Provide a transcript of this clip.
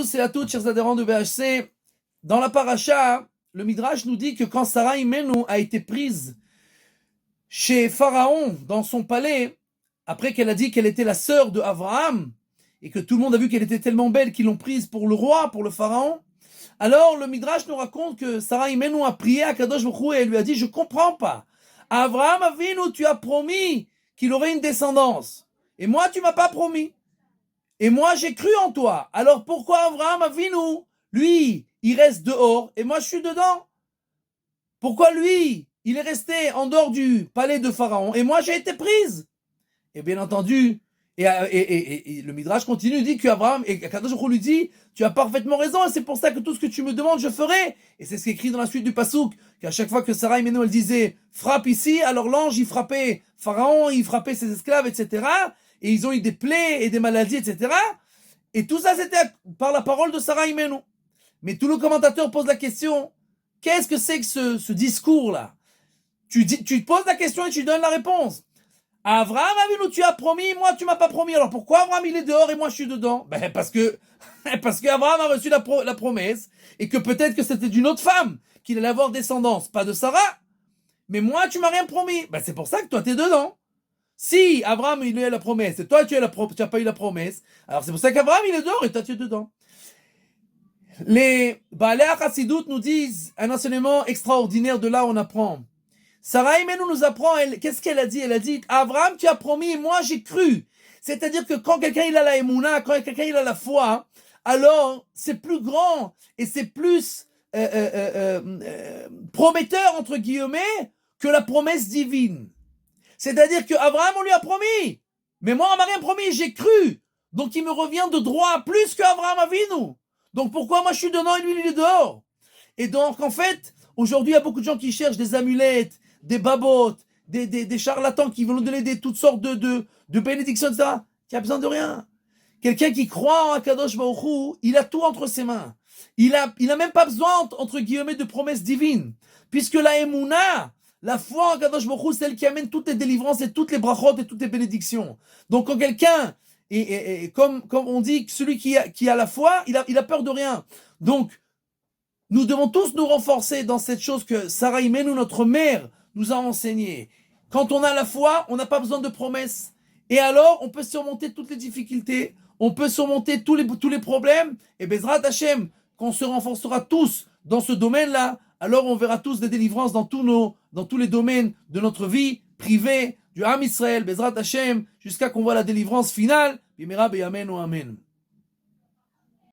Tous et à toutes, chers adhérents de BHC, dans la paracha, le Midrash nous dit que quand Sarah Imenu a été prise chez Pharaon, dans son palais, après qu'elle a dit qu'elle était la sœur de Abraham, et que tout le monde a vu qu'elle était tellement belle qu'ils l'ont prise pour le roi, pour le Pharaon, alors le Midrash nous raconte que Sarah Imenu a prié à Kadosh Baruch Hu et elle lui a dit « Je comprends pas. Abraham Avinu, tu as promis qu'il aurait une descendance, et moi tu m'as pas promis. Et moi, j'ai cru en toi. Alors pourquoi Abraham Avinu, lui, il reste dehors et moi, je suis dedans? Pourquoi lui, il est resté en dehors du palais de Pharaon et moi, j'ai été prise? Et bien entendu, et le Midrash continue, dit qu'Abraham, et Kadosh Baruch Hu lui dit, tu as parfaitement raison et c'est pour ça que tout ce que tu me demandes, je ferai. Et c'est ce qui est écrit dans la suite du Passouk, qu'à chaque fois que Sarah Imenu, elle disait, frappe ici, alors l'ange, il frappait Pharaon, il frappait ses esclaves, etc. Et ils ont eu des plaies et des maladies, etc. Et tout ça, c'était par la parole de Sarah Imenu. Mais tout le commentateur pose la question, qu'est-ce que c'est que ce discours-là? Tu te poses la question et tu donnes la réponse. Abraham Avinu, tu as promis, moi tu m'as pas promis. Alors pourquoi Abraham il est dehors et moi je suis dedans? Ben parce que Abraham a reçu la promesse et que peut-être que c'était d'une autre femme qu'il allait avoir descendance, pas de Sarah. Mais moi tu m'as rien promis. Ben c'est pour ça que toi t'es dedans. Si Abraham il a eu la promesse et toi tu as pas eu la promesse, alors c'est pour ça qu'Abraham il est dehors et toi tu es dedans. Les Baalei HaChassidut nous disent un enseignement extraordinaire de là on apprend. Sarah Imenu nous apprend, qu'est-ce qu'elle a dit? Elle a dit, Abraham, tu as promis et moi j'ai cru. C'est-à-dire que quand quelqu'un il a la émouna, quand quelqu'un il a la foi, alors c'est plus grand et c'est plus prometteur, entre guillemets, que la promesse divine. C'est-à-dire que Abraham, on lui a promis, mais moi on m'a rien promis, j'ai cru. Donc il me revient de droit plus qu'Abraham Avinu. Donc pourquoi moi je suis dedans et lui il est dehors? Et donc en fait, aujourd'hui il y a beaucoup de gens qui cherchent des amulettes, des babottes, des charlatans qui vont nous donner toutes sortes de bénédictions, etc. Qui a besoin de rien. Quelqu'un qui croit en Kadosh Baruch Hu, il a tout entre ses mains. Il a même pas besoin, entre guillemets, de promesses divines. Puisque la Emouna, la foi en Kadosh Baruch Hu, c'est celle qui amène toutes les délivrances et toutes les brachot et toutes les bénédictions. Donc quand quelqu'un, et comme on dit, celui qui a la foi, il a peur de rien. Donc, nous devons tous nous renforcer dans cette chose que Sarah Imenu, notre mère, nous a enseigné. Quand on a la foi, on n'a pas besoin de promesses. Et alors, on peut surmonter toutes les difficultés, on peut surmonter tous les problèmes. Et Bezrat Hashem, qu'on se renforcera tous dans ce domaine-là, alors on verra tous des délivrances dans tous les domaines de notre vie privée, du Ham Israël, Bezrat Hashem, jusqu'à qu'on voit la délivrance finale. Bimera beyamen ou amen.